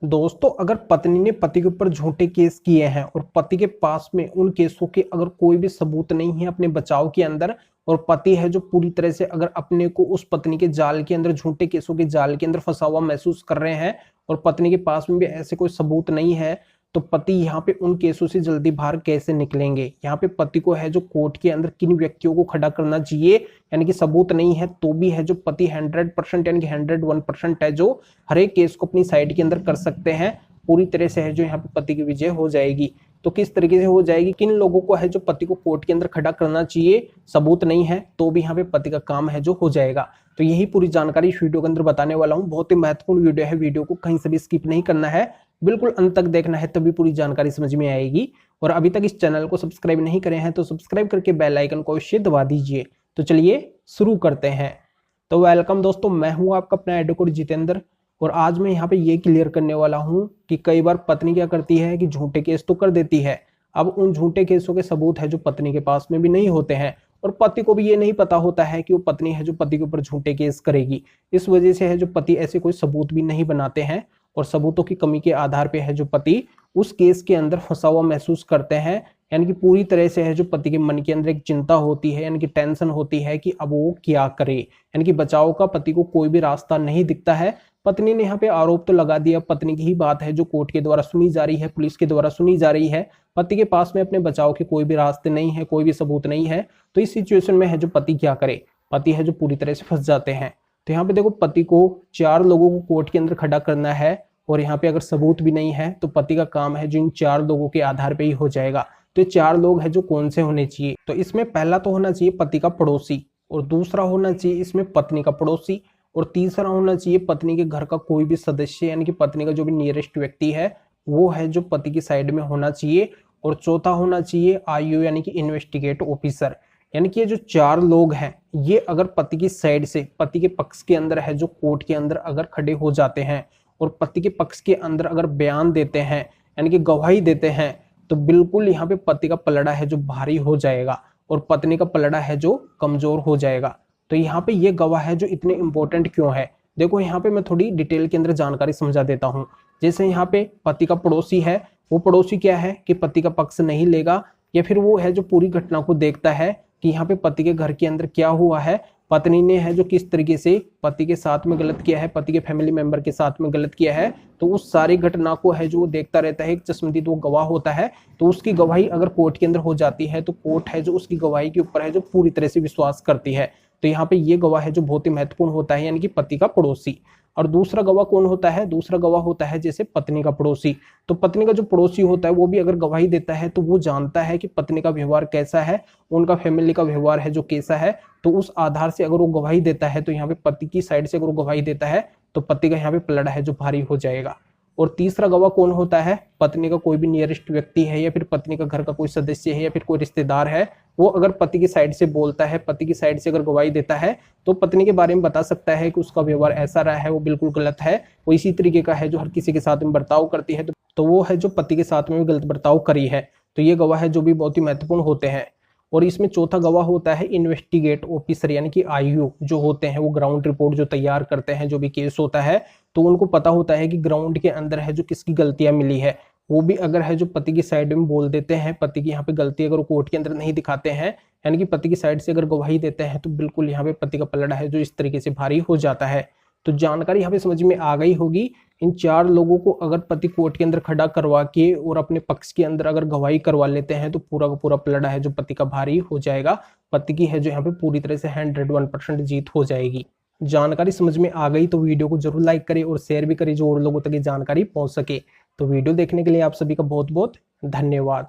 दोस्तों, अगर पत्नी ने पति के ऊपर झूठे केस किए हैं और पति के पास में उन केसों के अगर कोई भी सबूत नहीं है अपने बचाव के अंदर, और पति है जो पूरी तरह से अगर अपने को उस पत्नी के जाल के अंदर, झूठे केसों के जाल के अंदर फंसा हुआ महसूस कर रहे हैं और पत्नी के पास में भी ऐसे कोई सबूत नहीं है, तो पति यहाँ पे उन केसों से जल्दी बाहर कैसे निकलेंगे। यहाँ पे पति को है जो कोर्ट के अंदर किन व्यक्तियों को खड़ा करना चाहिए, यानी कि सबूत नहीं है तो भी है जो पति 100% यानी कि 101% है जो हर एक केस को अपनी साइड के अंदर कर सकते हैं। पूरी तरह से है जो यहाँ पे पति की विजय हो जाएगी। तो किस तरीके से हो जाएगी, किन लोगों को है जो पति को कोर्ट के अंदर खड़ा करना चाहिए, सबूत नहीं है तो भी यहाँ पे पति का काम है जो हो जाएगा। तो यही पूरी जानकारी इस वीडियो के अंदर बताने वाला हूँ। बहुत ही महत्वपूर्ण वीडियो है, वीडियो को कहीं से भी स्किप नहीं करना है, बिल्कुल अंत तक देखना है, तभी पूरी जानकारी समझ में आएगी। और अभी तक इस चैनल को सब्सक्राइब नहीं करे हैं तो सब्सक्राइब करके बेल आइकन को अवश्य दबा दीजिए। तो चलिए शुरू करते हैं। तो वेलकम दोस्तों, मैं हूं आपका अपना एडवोकेट जितेंद्र, और आज मैं यहाँ पे ये क्लियर करने वाला हूँ कि कई बार पत्नी क्या करती है कि झूठे केस तो कर देती है। अब उन झूठे केसों के सबूत है जो पत्नी के पास में भी नहीं होते हैं, और पति को भी ये नहीं पता होता है कि वो पत्नी है जो पति के ऊपर झूठे केस करेगी। इस वजह से है जो पति ऐसे कोई सबूत भी नहीं बनाते हैं, और सबूतों की कमी के आधार पे है जो पति उस केस के अंदर फंसा हुआ महसूस करते हैं। यानी कि पूरी तरह से है जो पति के मन के अंदर एक चिंता होती है, यानी कि टेंशन होती है कि अब वो क्या करे। यानी कि बचाव का पति को कोई भी रास्ता नहीं दिखता है। पत्नी ने यहाँ पे आरोप तो लगा दिया, पत्नी की ही बात है जो कोर्ट के द्वारा सुनी जा रही है, पुलिस के द्वारा सुनी जा रही है। पति के पास में अपने बचाव के कोई भी रास्ते नहीं है, कोई भी सबूत नहीं है। तो इस सिचुएशन में है जो पति क्या करे, पति है जो पूरी तरह से फंस जाते हैं। तो यहाँ पे देखो, पति को 4 लोगों को कोर्ट के अंदर खड़ा करना है, और यहाँ पे अगर सबूत भी नहीं है तो पति का काम है जो इन 4 लोगों के आधार पे ही हो जाएगा। तो ये 4 लोग हैं जो कौन से होने चाहिए, तो इसमें पहला तो होना चाहिए पति का पड़ोसी, और दूसरा होना चाहिए इसमें पत्नी का पड़ोसी, और तीसरा होना चाहिए पत्नी के घर का कोई भी सदस्य, यानी कि पत्नी का जो भी नियरेस्ट व्यक्ति है वो है जो पति की साइड में होना चाहिए, और चौथा होना चाहिए आईओ यानी कि इन्वेस्टिगेट ऑफिसर। यानी कि ये जो 4 लोग हैं ये अगर पति की साइड से, पति के पक्ष के अंदर है जो कोर्ट के अंदर अगर खड़े हो जाते हैं और पति के पक्ष के अंदर अगर बयान देते हैं, यानी कि गवाही देते हैं, तो बिल्कुल यहाँ पे पति का पलड़ा है जो भारी हो जाएगा और पत्नी का पलड़ा है जो कमजोर हो जाएगा। तो यहाँ पे ये गवाह है जो इतने इंपॉर्टेंट क्यों है, देखो यहाँ पे मैं थोड़ी डिटेल के अंदर जानकारी समझा देता हूँ। जैसे यहाँ पे पति का पड़ोसी है, वो पड़ोसी क्या है कि पति का पक्ष नहीं लेगा, या फिर वो है जो पूरी घटना को देखता है कि यहाँ पे पति के घर के अंदर क्या हुआ है, पत्नी ने है जो किस तरीके से पति के साथ में गलत किया है, पति के फैमिली मेंबर के साथ में गलत किया है। तो उस सारी घटना को है जो वो देखता रहता है, एक चश्मदीद वो गवाह होता है। तो उसकी गवाही अगर कोर्ट के अंदर हो जाती है तो कोर्ट है जो उसकी गवाही के ऊपर है जो पूरी तरह से विश्वास करती है। तो यहाँ पे ये गवाह है जो बहुत ही महत्वपूर्ण होता है, यानी कि पति का पड़ोसी। और दूसरा गवाह कौन होता है, दूसरा गवाह होता है जैसे पत्नी का पड़ोसी। तो पत्नी का जो पड़ोसी होता है वो भी अगर गवाही देता है तो वो जानता है कि पत्नी का व्यवहार कैसा है, उनका फैमिली का व्यवहार है जो कैसा है। तो उस आधार से अगर वो गवाही देता है तो यहाँ पे पति की साइड से अगर वो गवाही देता है तो पति का यहाँ पे पलड़ा है जो भारी हो जाएगा। और तीसरा गवाह कौन होता है, पत्नी का कोई भी नियरेस्ट व्यक्ति है, या फिर पत्नी का घर का कोई सदस्य है, या फिर कोई रिश्तेदार है, वो अगर पति की साइड से बोलता है, पति की साइड से अगर गवाही देता है तो पत्नी के बारे में बता सकता है कि उसका व्यवहार ऐसा रहा है, वो बिल्कुल गलत है, वो इसी तरीके का है जो हर किसी के साथ में बर्ताव करती है, तो वो है जो पति के साथ में भी गलत बर्ताव करी है। तो ये गवाह है जो भी बहुत ही महत्वपूर्ण होते हैं। और इसमें चौथा गवाह होता है इन्वेस्टिगेट ऑफिसर, यानी कि आईओ जो होते हैं, वो ग्राउंड रिपोर्ट जो तैयार करते हैं, जो भी केस होता है तो उनको पता होता है कि ग्राउंड के अंदर है जो किसकी गलतियां मिली है। वो भी अगर है जो पति की साइड में बोल देते हैं, पति की यहाँ पे गलती अगर कोर्ट के अंदर नहीं दिखाते हैं, यानी कि पति की साइड से अगर गवाही देते हैं, तो बिल्कुल यहाँ पे पति का पलड़ा है जो इस तरीके से भारी हो जाता है। तो जानकारी यहाँ पे समझ में आ गई होगी। इन 4 लोगों को अगर पति कोर्ट के अंदर खड़ा करवा के और अपने पक्ष के अंदर अगर गवाही करवा लेते हैं तो पूरा का पूरा पलड़ा है जो पति का भारी हो जाएगा। पति की है जो यहाँ पे पूरी तरह से 101% जीत हो जाएगी। जानकारी समझ में आ गई तो वीडियो को जरूर लाइक करें और शेयर भी करें जो और लोगों तक ये जानकारी पहुंच सके। तो वीडियो देखने के लिए आप सभी का बहुत बहुत धन्यवाद।